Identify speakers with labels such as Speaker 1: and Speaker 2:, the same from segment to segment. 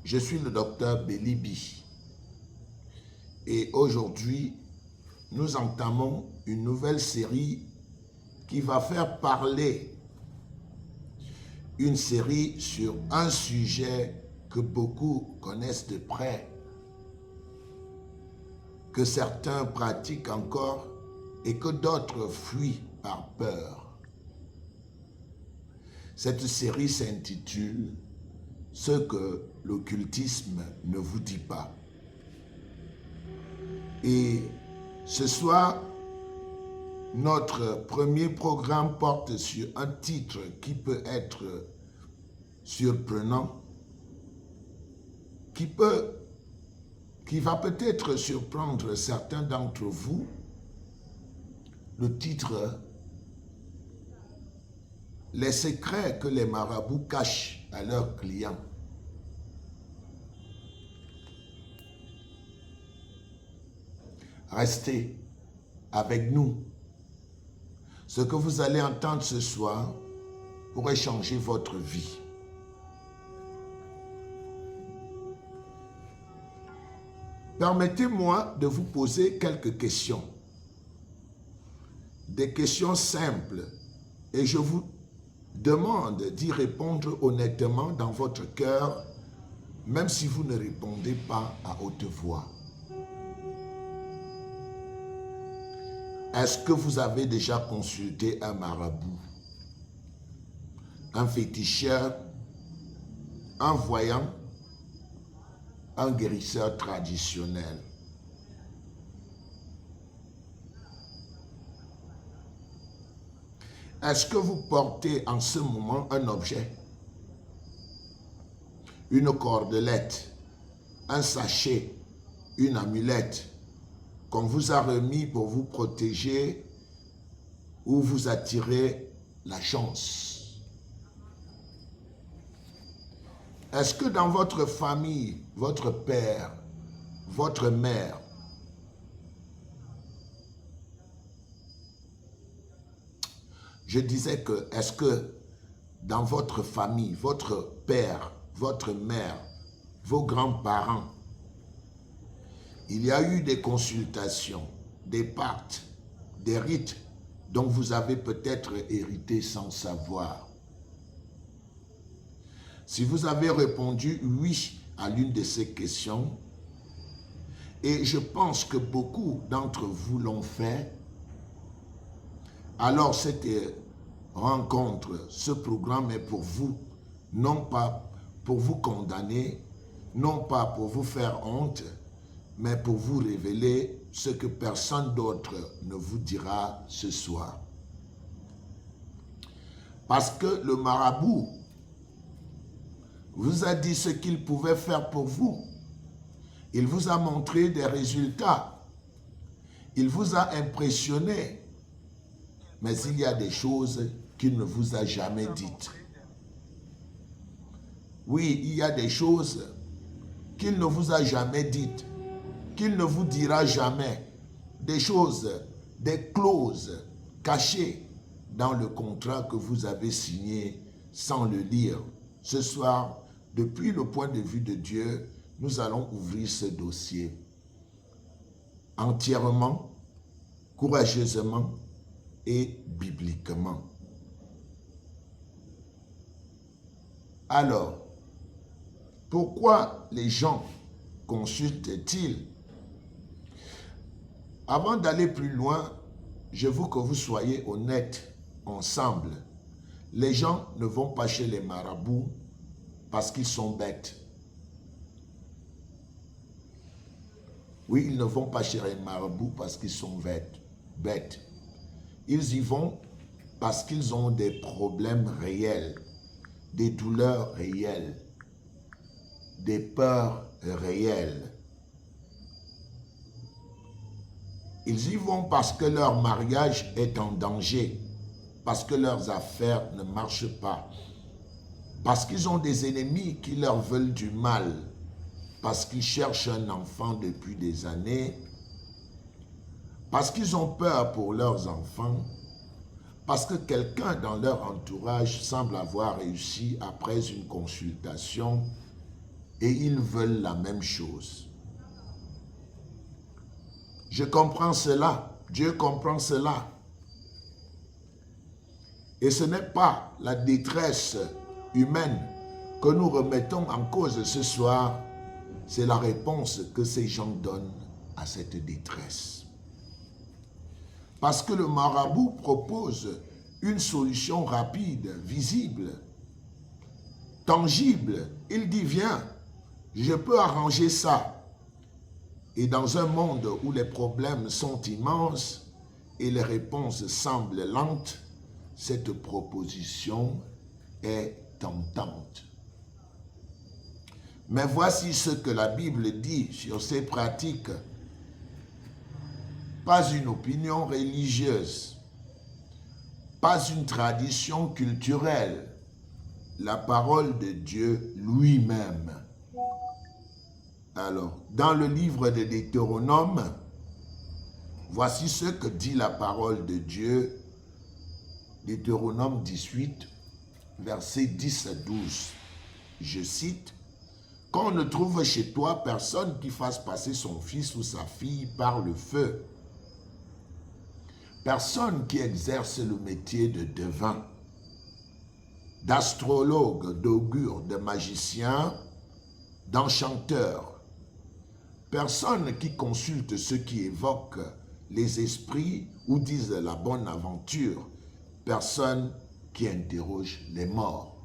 Speaker 1: Je suis le docteur Belibi et aujourd'hui, nous entamons une nouvelle série qui va faire parler, une série sur un sujet que beaucoup connaissent de près, que certains pratiquent encore et que d'autres fuient par peur. Cette série s'intitule « Ce que l'occultisme ne vous dit pas ». Et ce soir, notre premier programme porte sur un titre qui peut être surprenant, qui va peut-être surprendre certains d'entre vous. Le titre « Les secrets que les marabouts cachent à leurs clients ». Restez avec nous. Ce que vous allez entendre ce soir pourrait changer votre vie. Permettez-moi de vous poser quelques questions. Des questions simples et je vous demande d'y répondre honnêtement dans votre cœur, même si vous ne répondez pas à haute voix. Est-ce que vous avez déjà consulté un marabout, un féticheur, un voyant, un guérisseur traditionnel? Est-ce que vous portez en ce moment un objet, une cordelette, un sachet, une amulette qu'on vous a remis pour vous protéger ou vous attirer la chance? Est-ce que dans votre famille, votre père, votre mère, je disais que, est-ce que dans votre famille, votre père, votre mère, vos grands-parents, il y a eu des consultations, des pactes, des rites dont vous avez peut-être hérité sans savoir? Si vous avez répondu oui à l'une de ces questions, et je pense que beaucoup d'entre vous l'ont fait, alors cette rencontre, ce programme est pour vous, non pas pour vous condamner, non pas pour vous faire honte, mais pour vous révéler ce que personne d'autre ne vous dira ce soir. Parce que le marabout vous a dit ce qu'il pouvait faire pour vous. Il vous a montré des résultats. Il vous a impressionné. Mais il y a des choses qu'il ne vous a jamais dites. Oui, il y a des choses qu'il ne vous a jamais dites, qu'il ne vous dira jamais. Des choses, des clauses cachées dans le contrat que vous avez signé sans le lire. Ce soir, depuis le point de vue de Dieu, nous allons ouvrir ce dossier entièrement, courageusement et bibliquement. Alors, pourquoi les gens consultent-ils? Avant d'aller plus loin, je veux que vous soyez honnêtes ensemble. Les gens ne vont pas chez les marabouts parce qu'ils sont bêtes. Oui, ils ne vont pas chez les marabouts parce qu'ils sont bêtes. Ils y vont parce qu'ils ont des problèmes réels, des douleurs réelles, des peurs réelles. Ils y vont parce que leur mariage est en danger, parce que leurs affaires ne marchent pas, parce qu'ils ont des ennemis qui leur veulent du mal, parce qu'ils cherchent un enfant depuis des années, parce qu'ils ont peur pour leurs enfants, parce que quelqu'un dans leur entourage semble avoir réussi après une consultation et ils veulent la même chose. Je comprends cela. Dieu comprend cela. Et ce n'est pas la détresse humaine que nous remettons en cause ce soir. C'est la réponse que ces gens donnent à cette détresse. Parce que le marabout propose une solution rapide, visible, tangible. Il dit, viens, je peux arranger ça. Et dans un monde où les problèmes sont immenses et les réponses semblent lentes, cette proposition est tentante. Mais voici ce que la Bible dit sur ces pratiques. Pas une opinion religieuse, pas une tradition culturelle, la parole de Dieu lui-même. Alors, dans le livre de Deutéronome, voici ce que dit la parole de Dieu, Deutéronome 18, versets 10 à 12. Je cite, « Qu'on ne trouve chez toi personne qui fasse passer son fils ou sa fille par le feu. Personne qui exerce le métier de devin, d'astrologue, d'augure, de magicien, d'enchanteur. Personne qui consulte ceux qui évoquent les esprits ou disent la bonne aventure. Personne qui interroge les morts.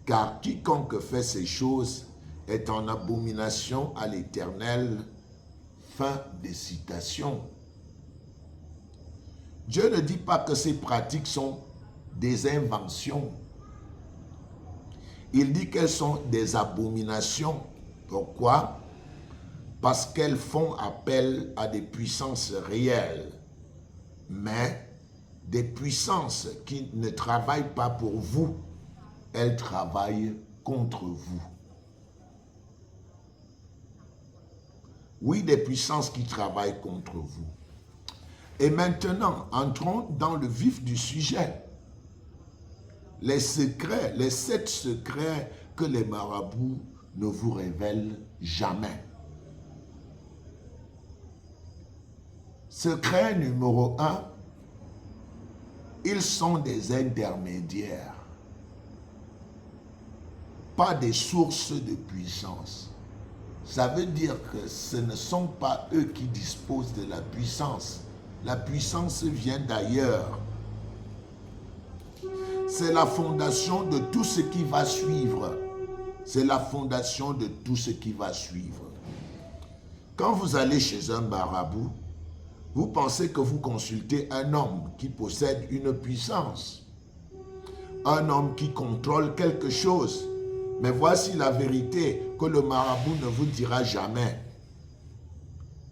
Speaker 1: Car quiconque fait ces choses est en abomination à l'Éternel. » Fin des citations. Dieu ne dit pas que ces pratiques sont des inventions. Il dit qu'elles sont des abominations. Pourquoi? Parce qu'elles font appel à des puissances réelles, mais des puissances qui ne travaillent pas pour vous, elles travaillent contre vous. Oui, des puissances qui travaillent contre vous. Et maintenant, entrons dans le vif du sujet. Les secrets, les 7 secrets que les marabouts ne vous révèlent jamais. Secret numéro 1, ils sont des intermédiaires, pas des sources de puissance. Ça veut dire que ce ne sont pas eux qui disposent de la puissance. La puissance vient d'ailleurs. C'est la fondation de tout ce qui va suivre. C'est la fondation de tout ce qui va suivre. Quand vous allez chez un marabout, vous pensez que vous consultez un homme qui possède une puissance, un homme qui contrôle quelque chose. Mais voici la vérité que le marabout ne vous dira jamais.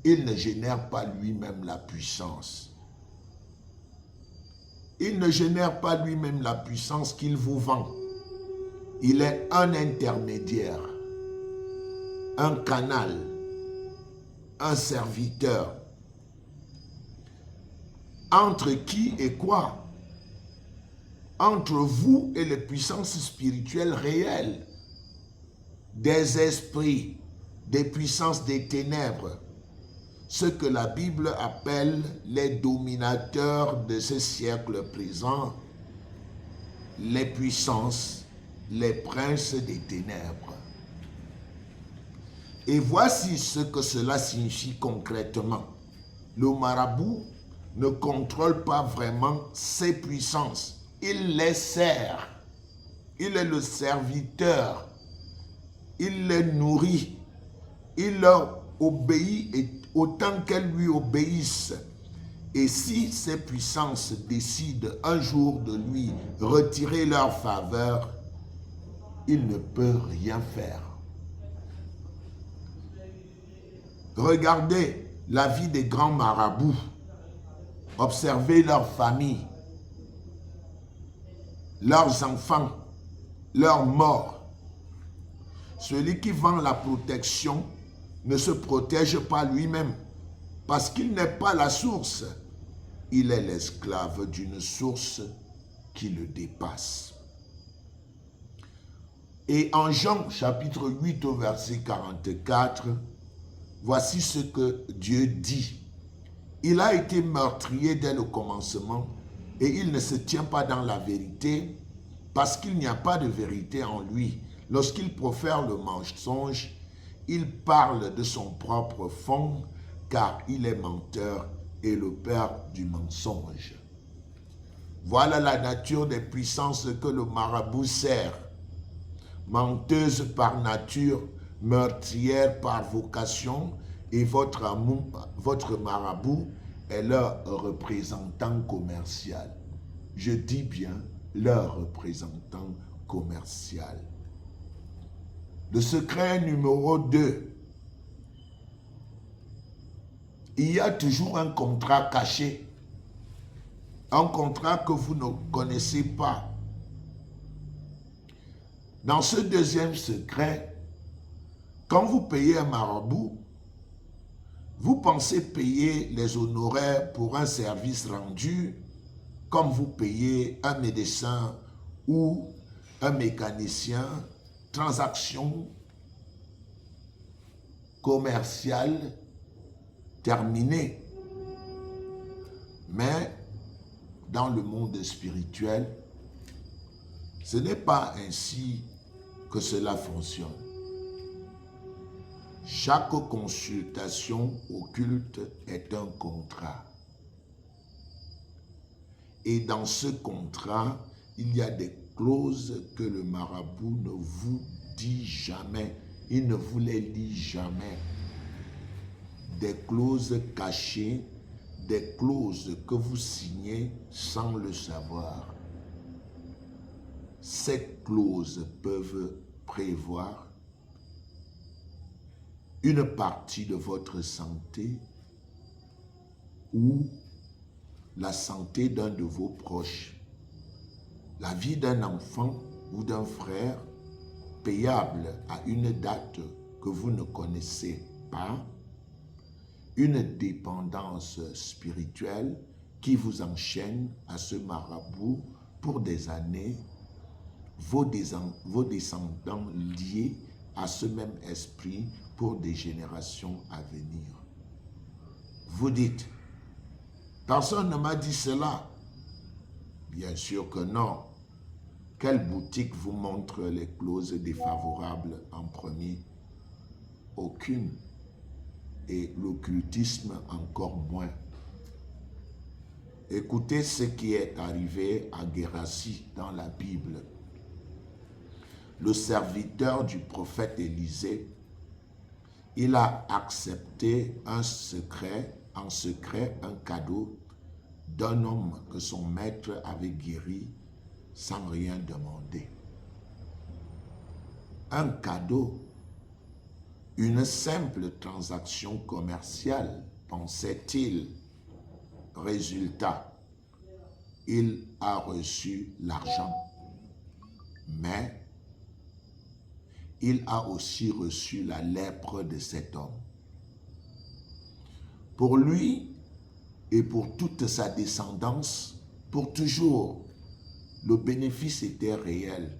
Speaker 1: Il ne génère pas lui-même la puissance. Il ne génère pas lui-même la puissance qu'il vous vend. Il est un intermédiaire, un canal, un serviteur. Entre qui et quoi? Entre vous et les puissances spirituelles réelles, des esprits, des puissances des ténèbres, ce que la Bible appelle les dominateurs de ce siècle présent, les puissances, les princes des ténèbres. Et voici ce que cela signifie concrètement. Le marabout ne contrôle pas vraiment ces puissances. Il les sert. Il est le serviteur. Il les nourrit. Il leur obéit et autant qu'elles lui obéissent. Et si ces puissances décident un jour de lui retirer leur faveur, il ne peut rien faire. Regardez la vie des grands marabouts. Observez leur famille, leurs enfants, leurs morts. Celui qui vend la protection ne se protège pas lui-même parce qu'il n'est pas la source. Il est l'esclave d'une source qui le dépasse. Et en Jean chapitre 8 au verset 44, voici ce que Dieu dit. Il a été meurtrier dès le commencement et il ne se tient pas dans la vérité parce qu'il n'y a pas de vérité en lui. Lorsqu'il profère le mensonge, il parle de son propre fond car il est menteur et le père du mensonge. Voilà la nature des puissances que le marabout sert. Menteuse par nature, meurtrière par vocation, et votre marabout est leur représentant commercial. Je dis bien leur représentant commercial. Le secret numéro 2. Il y a toujours un contrat caché. Un contrat que vous ne connaissez pas. Dans ce deuxième secret, quand vous payez un marabout, vous pensez payer les honoraires pour un service rendu comme vous payez un médecin ou un mécanicien, transaction commerciale terminée. Mais dans le monde spirituel, ce n'est pas ainsi que cela fonctionne. Chaque consultation occulte est un contrat. Et dans ce contrat, il y a des clauses que le marabout ne vous dit jamais. Il ne vous les lit jamais. Des clauses cachées, des clauses que vous signez sans le savoir. Ces clauses peuvent prévoir une partie de votre santé ou la santé d'un de vos proches, la vie d'un enfant ou d'un frère payable à une date que vous ne connaissez pas, une dépendance spirituelle qui vous enchaîne à ce marabout pour des années, vos descendants liés à ce même esprit pour des générations à venir. Vous dites, personne ne m'a dit cela. Bien sûr que non. Quelle boutique vous montre les clauses défavorables en premier? Aucune. Et l'occultisme encore moins. Écoutez ce qui est arrivé à Gérasi dans la Bible. Le serviteur du prophète Élisée, il a accepté en secret un cadeau d'un homme que son maître avait guéri sans rien demander. Un cadeau, une simple transaction commerciale, pensait-il. Résultat, il a reçu l'argent, mais il a aussi reçu la lèpre de cet homme. Pour lui et pour toute sa descendance, pour toujours, le bénéfice était réel.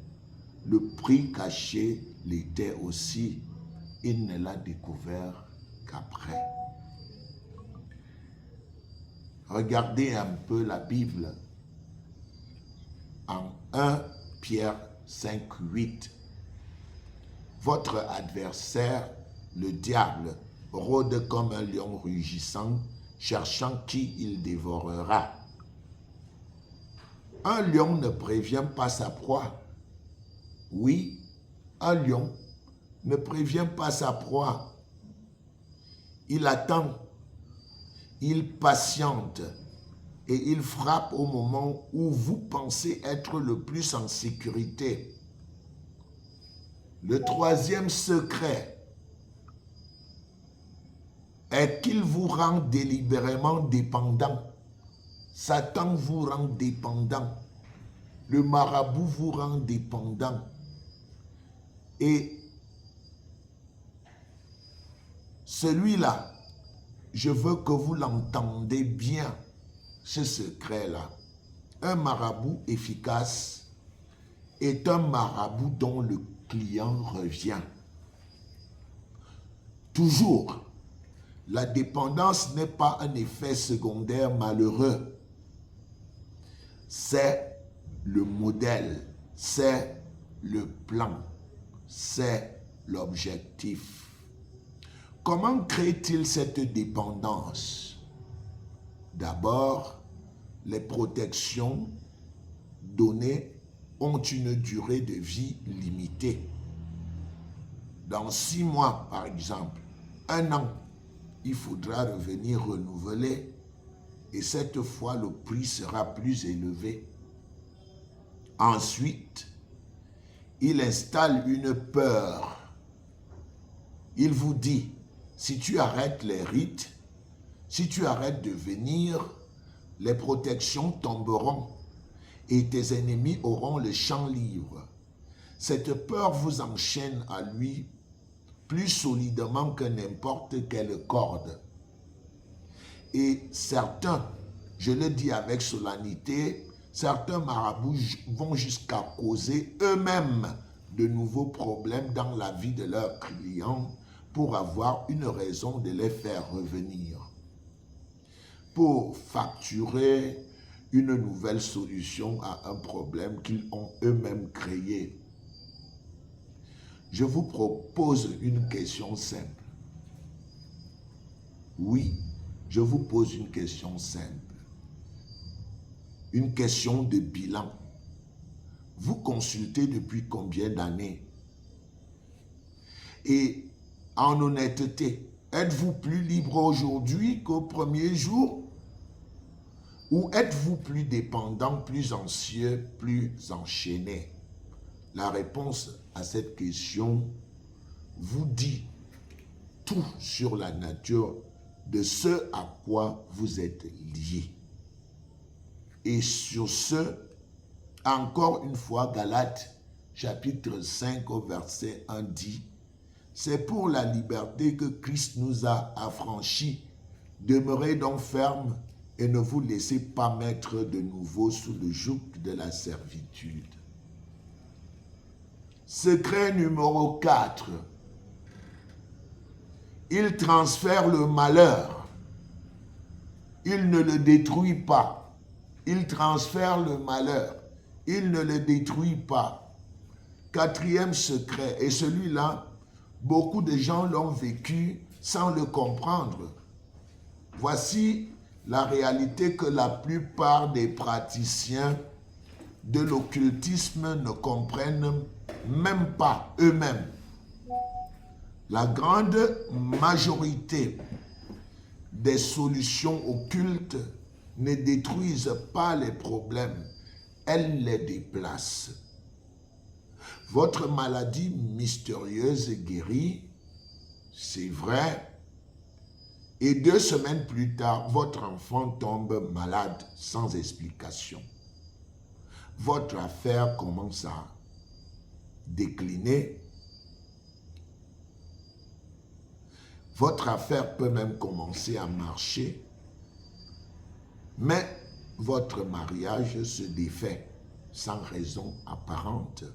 Speaker 1: Le prix caché l'était aussi. Il ne l'a découvert qu'après. Regardez un peu la Bible. En 1 Pierre 5, 8. Votre adversaire, le diable, rôde comme un lion rugissant, cherchant qui il dévorera. Un lion ne prévient pas sa proie. Oui, un lion ne prévient pas sa proie. Il attend, il patiente et il frappe au moment où vous pensez être le plus en sécurité. Le troisième secret est qu'il vous rend délibérément dépendant. Satan vous rend dépendant. Le marabout vous rend dépendant. Et celui-là, je veux que vous l'entendez bien, ce secret-là. Un marabout efficace est un marabout dont le client revient. Toujours, la dépendance n'est pas un effet secondaire malheureux. C'est le modèle, c'est le plan, c'est l'objectif. Comment crée-t-il cette dépendance? D'abord, les protections données ont une durée de vie limitée. Dans 6 mois, par exemple, 1 an, il faudra revenir renouveler et cette fois, le prix sera plus élevé. Ensuite, il installe une peur. Il vous dit, si tu arrêtes les rites, si tu arrêtes de venir, les protections tomberont et tes ennemis auront le champ libre. Cette peur vous enchaîne à lui plus solidement que n'importe quelle corde. Et certains, je le dis avec solennité, certains marabouts vont jusqu'à causer eux-mêmes de nouveaux problèmes dans la vie de leurs clients pour avoir une raison de les faire revenir, pour facturer une nouvelle solution à un problème qu'ils ont eux-mêmes créé. Je vous propose une question simple. Oui, je vous pose une question simple. Une question de bilan. Vous consultez depuis combien d'années? Et en honnêteté, êtes-vous plus libre aujourd'hui qu'au premier jour? Ou êtes-vous plus dépendant, plus anxieux, plus enchaîné? La réponse à cette question vous dit tout sur la nature de ce à quoi vous êtes lié. Et sur ce, encore une fois, Galates, chapitre 5, au verset 1 dit, « C'est pour la liberté que Christ nous a affranchis. Demeurez donc fermes et ne vous laissez pas mettre de nouveau sous le joug de la servitude. » Secret numéro 4. Il transfère le malheur. Il ne le détruit pas. Il transfère le malheur. Il ne le détruit pas. 4e secret, et celui-là, beaucoup de gens l'ont vécu sans le comprendre. Voici la réalité que la plupart des praticiens de l'occultisme ne comprennent même pas eux-mêmes. La grande majorité des solutions occultes ne détruisent pas les problèmes, elles les déplacent. Votre maladie mystérieuse est guérie, c'est vrai, et 2 semaines plus tard, votre enfant tombe malade sans explication. Votre affaire commence à décliner. Votre affaire peut même commencer à marcher, mais votre mariage se défait sans raison apparente.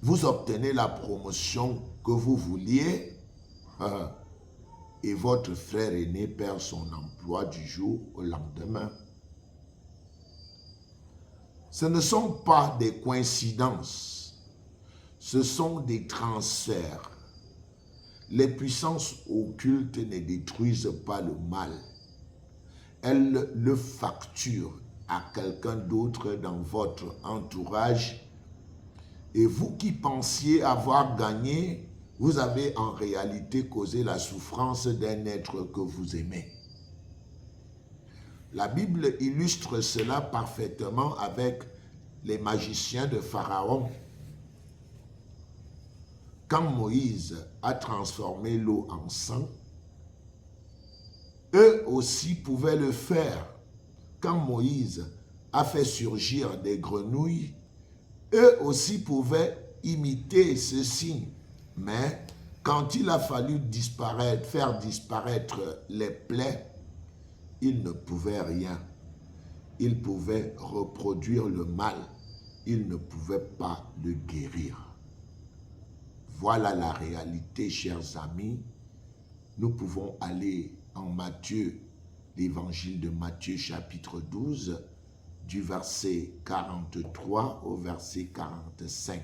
Speaker 1: Vous obtenez la promotion que vous vouliez et votre frère aîné perd son emploi du jour au lendemain. Ce ne sont pas des coïncidences, ce sont des transferts. Les puissances occultes ne détruisent pas le mal. Elles le facturent à quelqu'un d'autre dans votre entourage. Et vous qui pensiez avoir gagné, vous avez en réalité causé la souffrance d'un être que vous aimez. La Bible illustre cela parfaitement avec les magiciens de Pharaon. Quand Moïse a transformé l'eau en sang, eux aussi pouvaient le faire. Quand Moïse a fait surgir des grenouilles, eux aussi pouvaient imiter ce signe. Mais quand il a fallu faire disparaître les plaies, ils ne pouvaient rien. Ils pouvaient reproduire le mal. Ils ne pouvaient pas le guérir. Voilà la réalité, chers amis. Nous pouvons aller en Matthieu, l'évangile de Matthieu chapitre 12, du verset 43 au verset 45.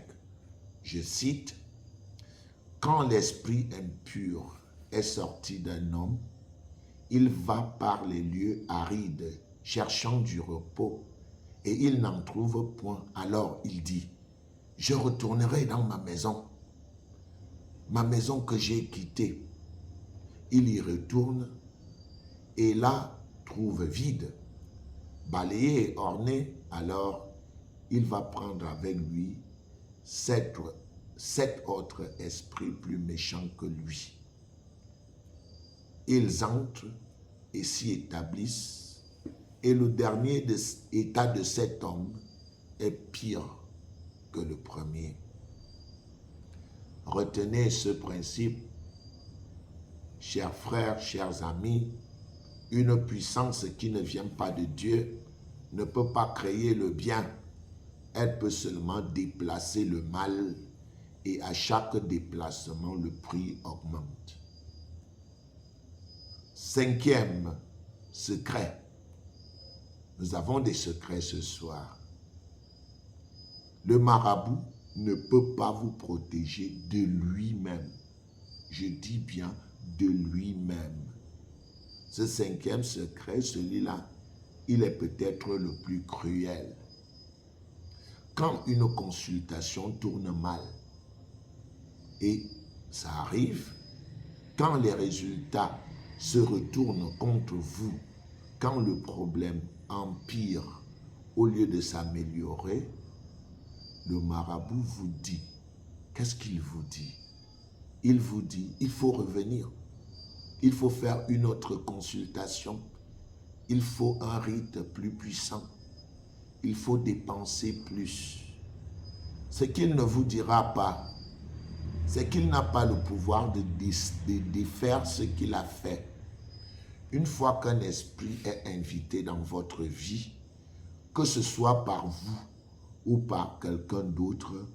Speaker 1: Je cite, « Quand l'esprit impur est sorti d'un homme, il va par les lieux arides, cherchant du repos, et il n'en trouve point. Alors il dit, « Je retournerai dans ma maison que j'ai quittée. » Il y retourne et là trouve vide, balayé et orné. Alors il va prendre avec lui sept autres esprits plus méchants que lui. Ils entrent et s'y établissent, et le dernier état de cet homme est pire que le premier. Retenez ce principe, chers frères, chers amis, une puissance qui ne vient pas de Dieu ne peut pas créer le bien. Elle peut seulement déplacer le mal et à chaque déplacement, le prix augmente. Cinquième secret. Nous avons des secrets ce soir. Le marabout ne peut pas vous protéger de lui-même. Je dis bien de lui-même. Ce cinquième secret, celui-là, il est peut-être le plus cruel. Quand une consultation tourne mal, et ça arrive, quand les résultats se retournent contre vous, quand le problème empire au lieu de s'améliorer, le marabout vous dit, qu'est-ce qu'il vous dit? Il vous dit, il faut revenir, il faut faire une autre consultation, il faut un rite plus puissant, il faut dépenser plus. Ce qu'il ne vous dira pas, c'est qu'il n'a pas le pouvoir de défaire ce qu'il a fait. Une fois qu'un esprit est invité dans votre vie, que ce soit par vous ou par quelqu'un d'autre,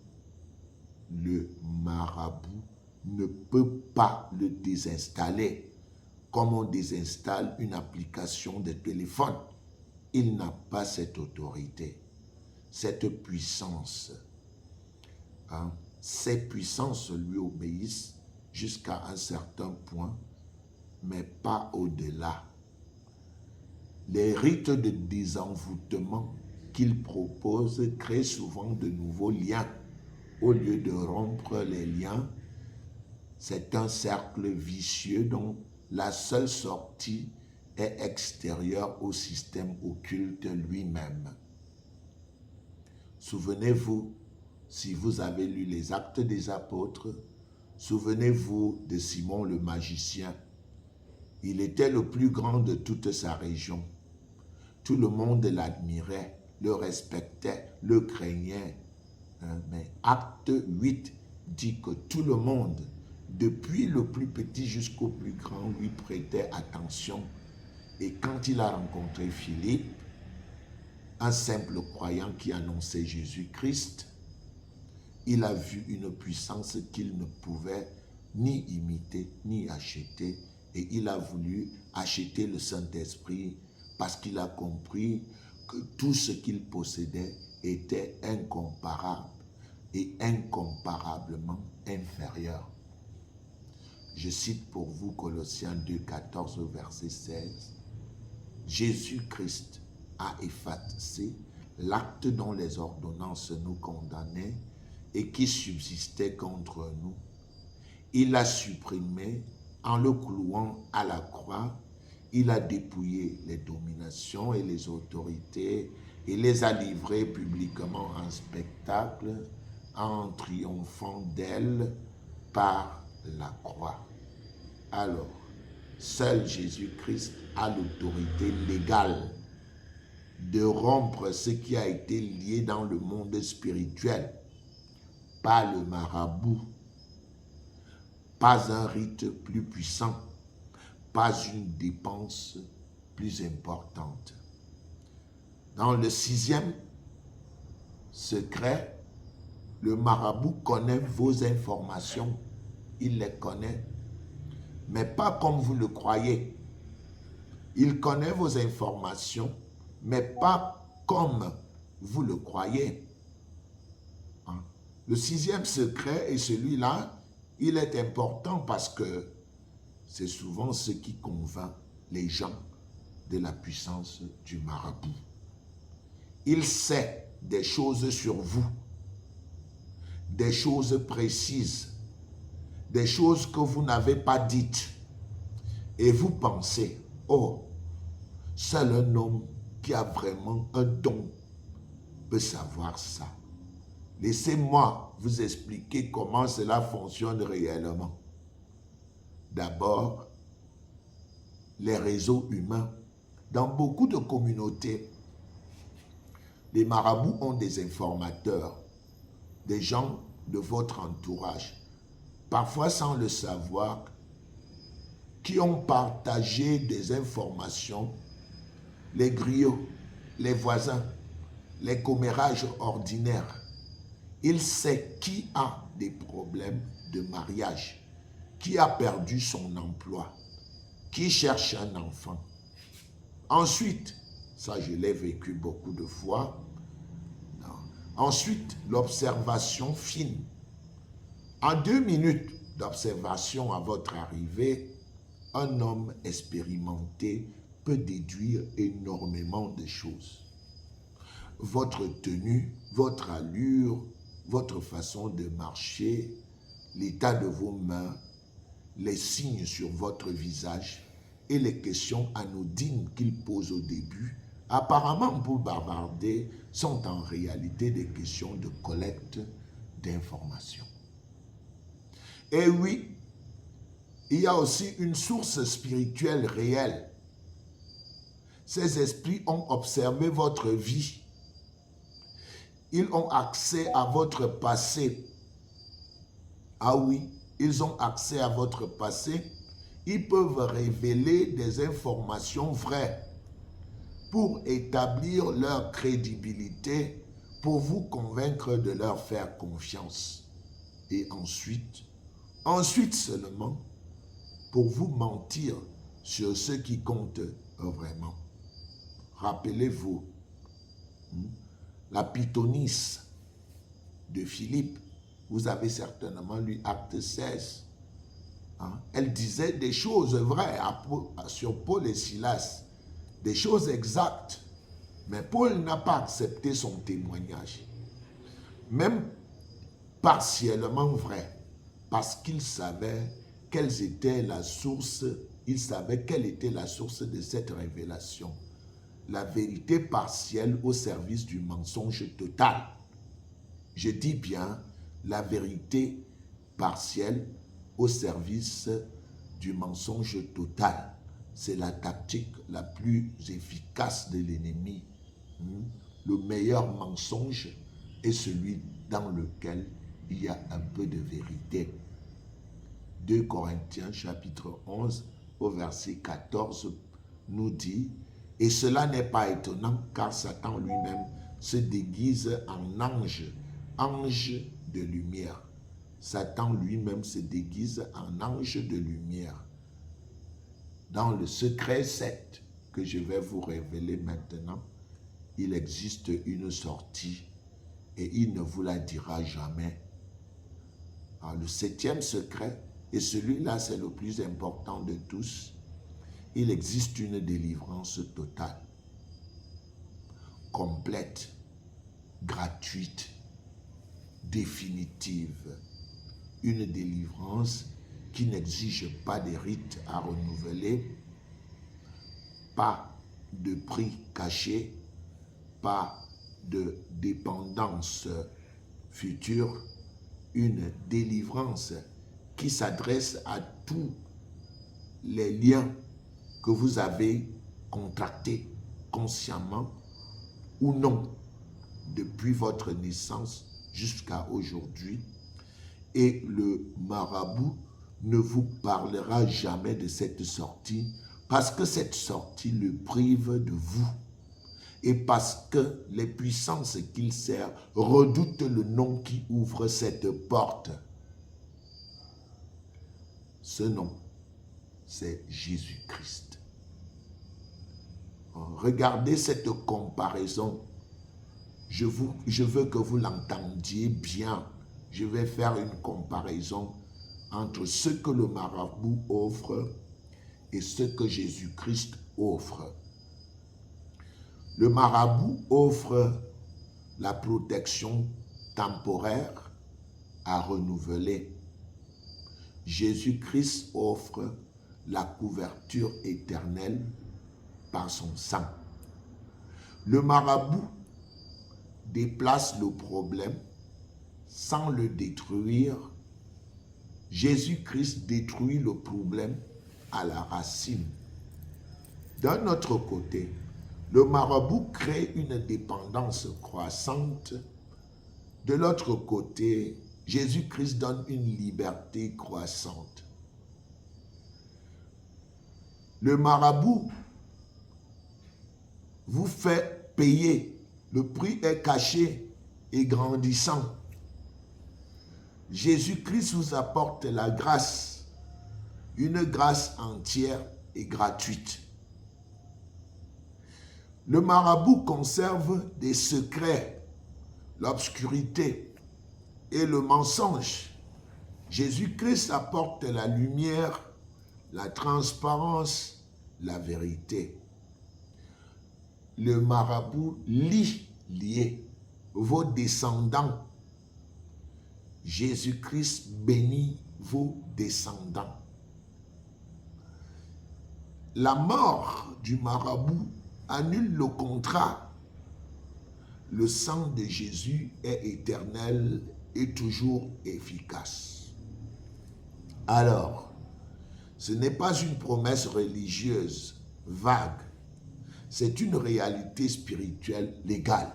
Speaker 1: le marabout ne peut pas le désinstaller comme on désinstalle une application de téléphone. Il n'a pas cette autorité, cette puissance. Ces puissances lui obéissent jusqu'à un certain point, mais pas au-delà. Les rites de désenvoûtement qu'il propose créent souvent de nouveaux liens. Au lieu de rompre les liens, c'est un cercle vicieux dont la seule sortie est extérieure au système occulte lui-même. Souvenez-vous, si vous avez lu les Actes des Apôtres, souvenez-vous de Simon le magicien. Il était le plus grand de toute sa région. Tout le monde l'admirait, le respectait, le craignait. Mais Acte 8 dit que tout le monde, depuis le plus petit jusqu'au plus grand, lui prêtait attention. Et quand il a rencontré Philippe, un simple croyant qui annonçait Jésus-Christ, il a vu une puissance qu'il ne pouvait ni imiter, ni acheter. Et il a voulu acheter le Saint-Esprit parce qu'il a compris que tout ce qu'il possédait était incomparable et incomparablement inférieur. Je cite pour vous Colossiens 2, 14 au verset 16. Jésus-Christ a effacé l'acte dont les ordonnances nous condamnaient et qui subsistait contre nous. Il l'a supprimé en le clouant à la croix. Il a dépouillé les dominations et les autorités et les a livrées publiquement en spectacle en triomphant d'elles par la croix. Alors, seul Jésus-Christ a l'autorité légale de rompre ce qui a été lié dans le monde spirituel. Pas le marabout, pas un rite plus puissant, pas une dépense plus importante. Dans le sixième secret, Le marabout connaît vos informations. Il les connaît. Mais pas comme vous le croyez. Il connaît vos informations, mais pas comme vous le croyez. Hein? Le sixième secret, et celui-là, il est important parce que c'est souvent ce qui convainc les gens de la puissance du marabout. Il sait des choses sur vous, des choses précises, des choses que vous n'avez pas dites. Et vous pensez, oh, seul un homme qui a vraiment un don peut savoir ça. Laissez-moi vous expliquer comment cela fonctionne réellement. D'abord, les réseaux humains. Dans beaucoup de communautés, les marabouts ont des informateurs, des gens de votre entourage, parfois sans le savoir, qui ont partagé des informations, les griots, les voisins, les commérages ordinaires. Il sait qui a des problèmes de mariage, qui a perdu son emploi, qui cherche un enfant. Ensuite, ça je l'ai vécu beaucoup de fois, ensuite l'observation fine. En 2 minutes d'observation à votre arrivée, un homme expérimenté peut déduire énormément de choses. Votre tenue, votre allure, votre façon de marcher, l'état de vos mains, les signes sur votre visage et les questions anodines qu'il pose au début, apparemment pour bavarder, sont en réalité des questions de collecte d'informations. Et oui, il y a aussi une source spirituelle réelle. Ces esprits ont observé votre vie. Ils ont accès à votre passé. Ah oui, ils ont accès à votre passé. Ils peuvent révéler des informations vraies pour établir leur crédibilité, pour vous convaincre de leur faire confiance. Et ensuite seulement, pour vous mentir sur ce qui compte vraiment. Rappelez-vous, la pythonisse de Philippe, vous avez certainement lu Acte 16. Elle disait des choses vraies sur Paul et Silas, des choses exactes. Mais Paul n'a pas accepté son témoignage, même partiellement vrai, parce qu'il savait quelle était la source, quelle était la source de cette révélation. La vérité partielle au service du mensonge total. Je dis bien la vérité partielle au service du mensonge total. C'est la tactique la plus efficace de l'ennemi. Le meilleur mensonge est celui dans lequel il y a un peu de vérité. 2 Corinthiens chapitre 11 au verset 14 nous dit: et cela n'est pas étonnant car Satan lui-même se déguise en ange de lumière. Satan lui-même se déguise en ange de lumière. Dans le secret 7 que je vais vous révéler maintenant, il existe une sortie et il ne vous la dira jamais. Alors, le 7e secret, et celui-là c'est le plus important de tous, il existe une délivrance totale, complète, gratuite, définitive. Une délivrance qui n'exige pas de rites à renouveler, pas de prix caché, pas de dépendance future, une délivrance qui s'adresse à tous les liens que vous avez contractés consciemment ou non depuis votre naissance jusqu'à aujourd'hui. Et le marabout ne vous parlera jamais de cette sortie parce que cette sortie le prive de vous. et parce que les puissances qu'il sert redoutent le nom qui ouvre cette porte. Ce nom, c'est Jésus-Christ. Regardez cette comparaison. Je veux que vous l'entendiez bien. Je vais faire une comparaison entre ce que le marabout offre et ce que Jésus-Christ offre. Le marabout offre la protection temporaire à renouveler. Jésus-Christ offre la couverture éternelle par son sang. Le marabout déplace le problème sans le détruire. Jésus-Christ détruit le problème à la racine. D'un autre côté, le marabout crée une dépendance croissante. De l'autre côté, Jésus-Christ donne une liberté croissante. Le marabout vous fait payer. Le prix est caché et grandissant. Jésus-Christ vous apporte la grâce, une grâce entière et gratuite. Le marabout conserve des secrets, l'obscurité et le mensonge. Jésus-Christ apporte la lumière, la transparence, la vérité. Le marabout lié vos descendants. Jésus-Christ bénit vos descendants. La mort du marabout annule le contrat. Le sang de Jésus est éternel et toujours efficace. Alors, ce n'est pas une promesse religieuse vague. C'est une réalité spirituelle légale.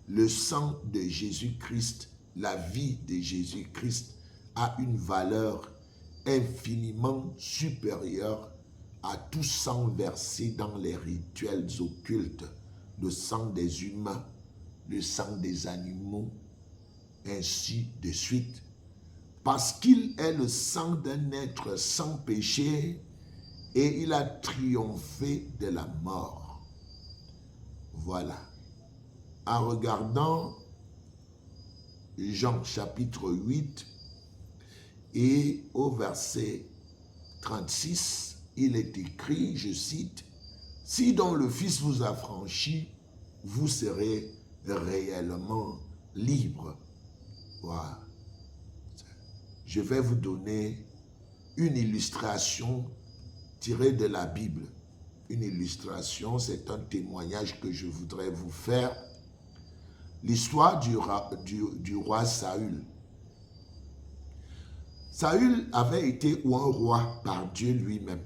Speaker 1: Le sang de Jésus-Christ, la vie de Jésus-Christ a une valeur infiniment supérieure à tout sang versé dans les rituels occultes, le sang des humains, le sang des animaux, ainsi de suite. Parce qu'il est le sang d'un être sans péché, et il a triomphé de la mort. Voilà. En regardant Jean chapitre 8 et au verset 36, il est écrit, je cite, « Si donc le Fils vous a franchi, vous serez réellement libre. » Voilà. Je vais vous donner une illustration tiré de la Bible. Une illustration, c'est un témoignage que je voudrais vous faire. L'histoire du roi Saül. Saül avait été un roi par Dieu lui-même.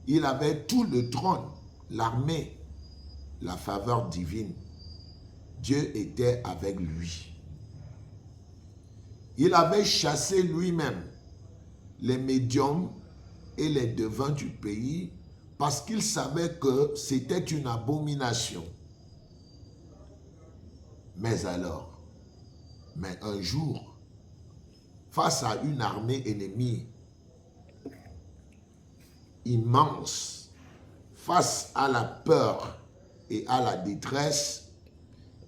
Speaker 1: Il avait tout le trône, l'armée, la faveur divine. Dieu était avec lui. Il avait chassé lui-même les médiums et les devins du pays parce qu'il savait que c'était une abomination. Mais un jour, face à une armée ennemie immense, face à la peur et à la détresse,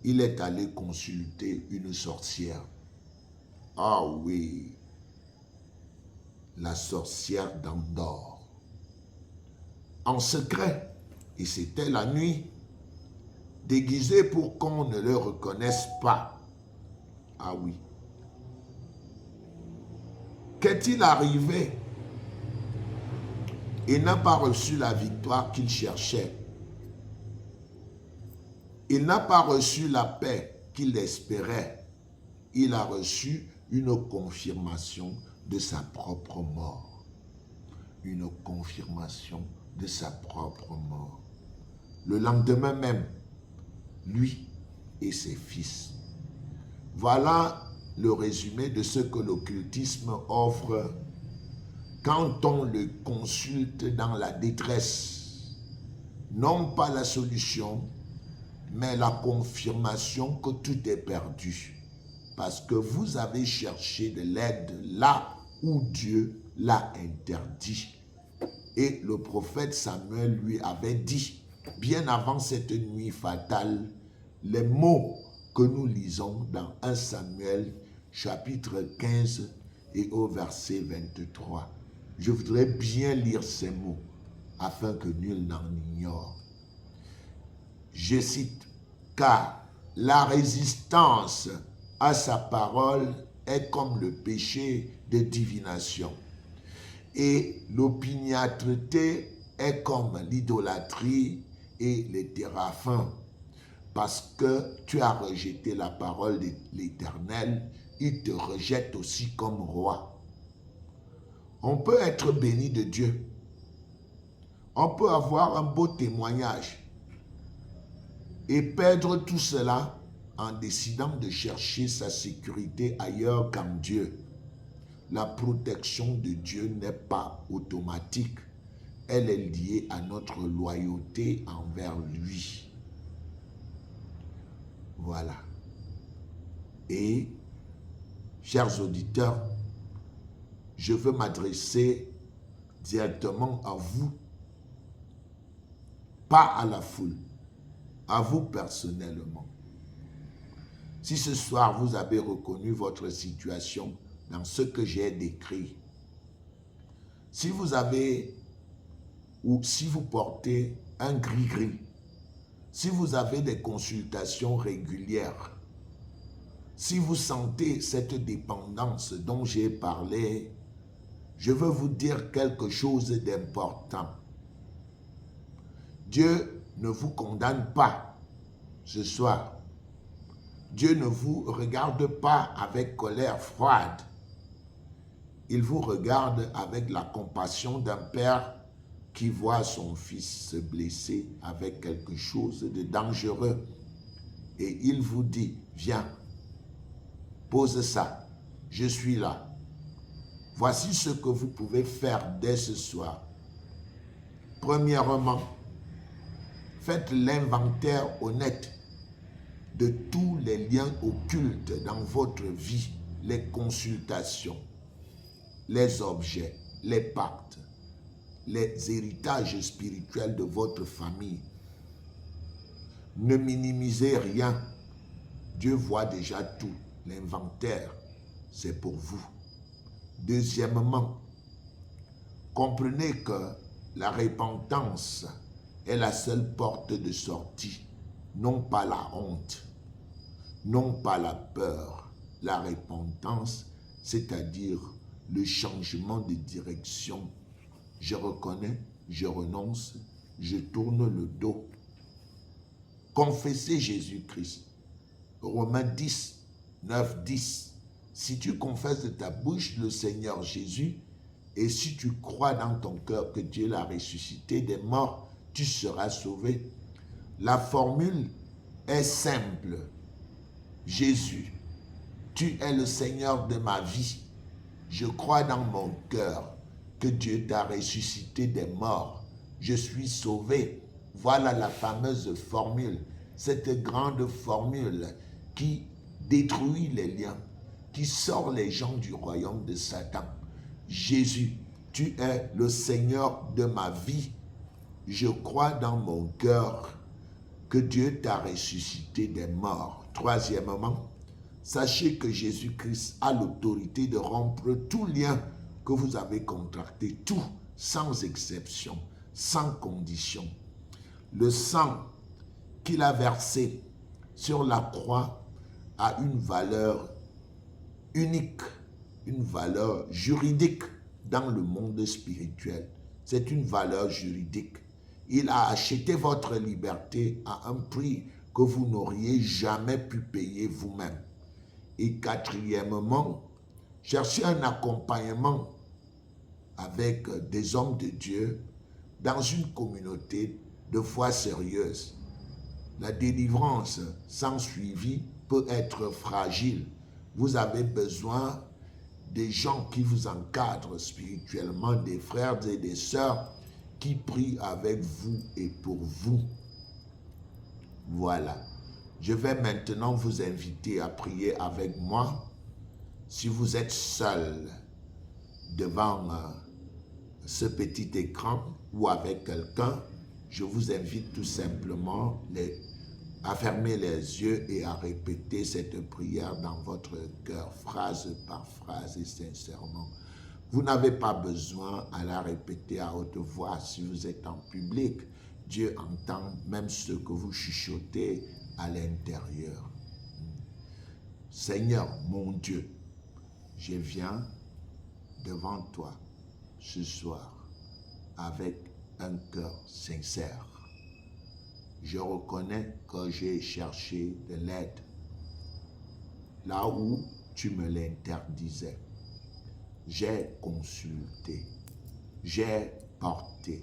Speaker 1: il est allé consulter une sorcière. Ah oui, la sorcière d'Endor. En secret, et c'était la nuit, déguisé pour qu'on ne le reconnaisse pas. Ah oui. Qu'est-il arrivé? Il n'a pas reçu la victoire qu'il cherchait. Il n'a pas reçu la paix qu'il espérait. Il a reçu une confirmation de sa propre mort. Une confirmation de sa propre mort. Le lendemain même, lui et ses fils. Voilà le résumé de ce que l'occultisme offre quand on le consulte dans la détresse. non pas la solution, mais la confirmation que tout est perdu. Parce que vous avez cherché de l'aide là où Dieu l'a interdit. Et le prophète Samuel lui avait dit, bien avant cette nuit fatale, les mots que nous lisons dans 1 Samuel chapitre 15 et au verset 23. Je voudrais bien lire ces mots afin que nul n'en ignore. Je cite, « Car la résistance à sa parole est comme le péché de divination, et l'opiniâtreté est comme l'idolâtrie et les téraphins. Parce que tu as rejeté la parole de l'Éternel, il te rejette aussi comme roi. » On peut être béni de Dieu. On peut avoir un beau témoignage et perdre tout cela en décidant de chercher sa sécurité ailleurs qu'en Dieu. La protection de Dieu n'est pas automatique. Elle est liée à notre loyauté envers lui. Voilà. Et, chers auditeurs, je veux m'adresser directement à vous, pas à la foule, à vous personnellement. Si ce soir vous avez reconnu votre situation dans ce que j'ai décrit, si vous avez ou si vous portez un gris-gris, si vous avez des consultations régulières, si vous sentez cette dépendance dont j'ai parlé, je veux vous dire quelque chose d'important. Dieu ne vous condamne pas ce soir. Dieu ne vous regarde pas avec colère froide. Il vous regarde avec la compassion d'un père qui voit son fils se blesser avec quelque chose de dangereux. Et il vous dit, viens, pose ça, je suis là. Voici ce que vous pouvez faire dès ce soir. Premièrement, faites l'inventaire honnête de tous les liens occultes dans votre vie, les consultations, les objets, les pactes, les héritages spirituels de votre famille. Ne minimisez rien. Dieu voit déjà tout. L'inventaire, c'est pour vous. Deuxièmement, comprenez que la repentance est la seule porte de sortie, non pas la honte, non pas la peur. La repentance, c'est-à-dire le changement de direction. Je reconnais, je renonce, je tourne le dos. Confessez Jésus-Christ. Romains 10, 9, 10. Si tu confesses de ta bouche le Seigneur Jésus, et si tu crois dans ton cœur que Dieu l'a ressuscité des morts, tu seras sauvé. La formule est simple. Jésus, tu es le Seigneur de ma vie. Je crois dans mon cœur que Dieu t'a ressuscité des morts. Je suis sauvé. Voilà la fameuse formule, cette grande formule qui détruit les liens, qui sort les gens du royaume de Satan. Jésus, tu es le Seigneur de ma vie. Je crois dans mon cœur que Dieu t'a ressuscité des morts. Troisièmement, sachez que Jésus-Christ a l'autorité de rompre tout lien que vous avez contracté, tout, sans exception, sans condition. Le sang qu'il a versé sur la croix a une valeur unique, une valeur juridique dans le monde spirituel. C'est une valeur juridique. Il a acheté votre liberté à un prix que vous n'auriez jamais pu payer vous-même. Et quatrièmement, cherchez un accompagnement avec des hommes de Dieu dans une communauté de foi sérieuse. La délivrance sans suivi peut être fragile. Vous avez besoin des gens qui vous encadrent spirituellement, des frères et des sœurs qui prie avec vous et pour vous. Voilà. Je vais maintenant vous inviter à prier avec moi. Si vous êtes seul devant ce petit écran ou avec quelqu'un, je vous invite tout simplement à fermer les yeux et à répéter cette prière dans votre cœur, phrase par phrase et sincèrement. Vous n'avez pas besoin à la répéter à haute voix si vous êtes en public. Dieu entend même ce que vous chuchotez à l'intérieur. Seigneur, mon Dieu, je viens devant toi ce soir avec un cœur sincère. Je reconnais que j'ai cherché de l'aide là où tu me l'interdisais. J'ai consulté, j'ai porté,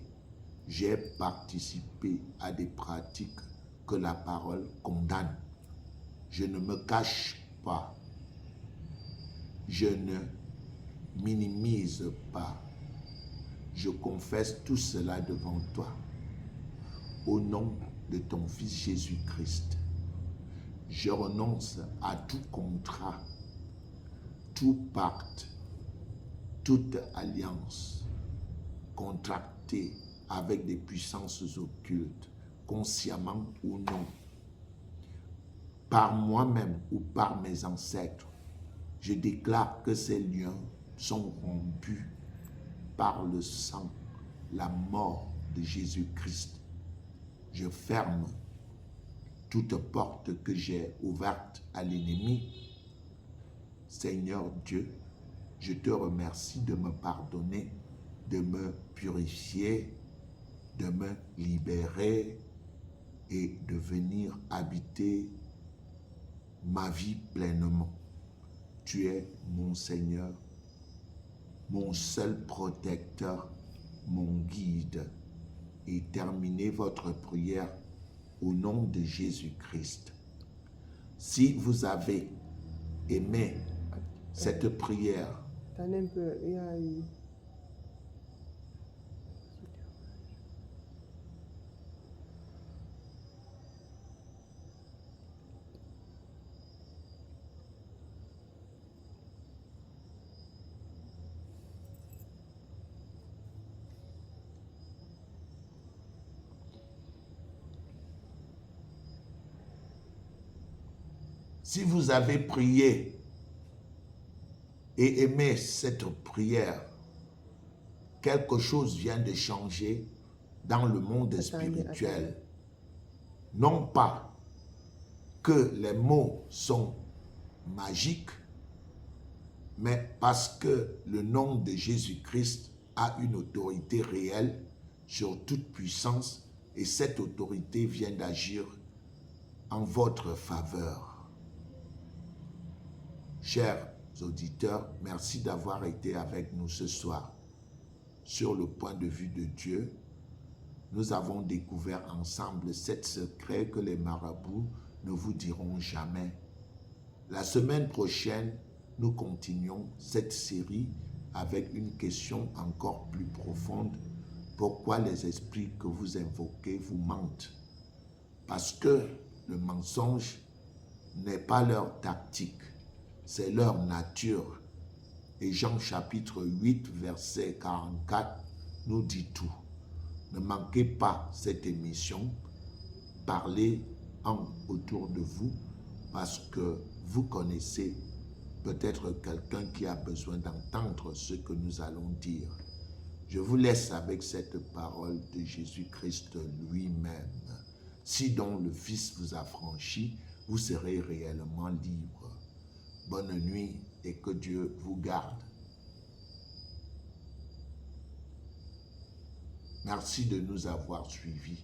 Speaker 1: j'ai participé à des pratiques que la parole condamne. Je ne me cache pas, je ne minimise pas. Je confesse tout cela devant toi. Au nom de ton Fils Jésus-Christ, je renonce à tout contrat, tout pacte, toute alliance contractée avec des puissances occultes, consciemment ou non, par moi-même ou par mes ancêtres. Je déclare que ces liens sont rompus par le sang, la mort de Jésus-Christ. Je ferme toute porte que j'ai ouverte à l'ennemi. Seigneur Dieu, je te remercie de me pardonner, de me purifier, de me libérer et de venir habiter ma vie pleinement. Tu es mon Seigneur, mon seul protecteur, mon guide. Et terminez votre prière au nom de Jésus-Christ. Si vous avez aimé cette prière, si vous avez prié et aimé cette prière, quelque chose vient de changer dans le monde spirituel. Non pas que les mots sont magiques, mais parce que le nom de Jésus-Christ a une autorité réelle sur toute puissance et cette autorité vient d'agir en votre faveur. Chers auditeurs, merci d'avoir été avec nous ce soir. Sur le point de vue de Dieu, nous avons découvert ensemble 7 secrets que les marabouts ne vous diront jamais. La semaine prochaine, nous continuons cette série avec une question encore plus profonde. Pourquoi les esprits que vous invoquez vous mentent? Parce que le mensonge n'est pas leur tactique, c'est leur nature. Et Jean chapitre 8, verset 44 nous dit tout. Ne manquez pas cette émission. Parlez autour de vous parce que vous connaissez peut-être quelqu'un qui a besoin d'entendre ce que nous allons dire. Je vous laisse avec cette parole de Jésus-Christ lui-même. Si donc le Fils vous a franchi, vous serez réellement libre. Bonne nuit et que Dieu vous garde. Merci de nous avoir suivis.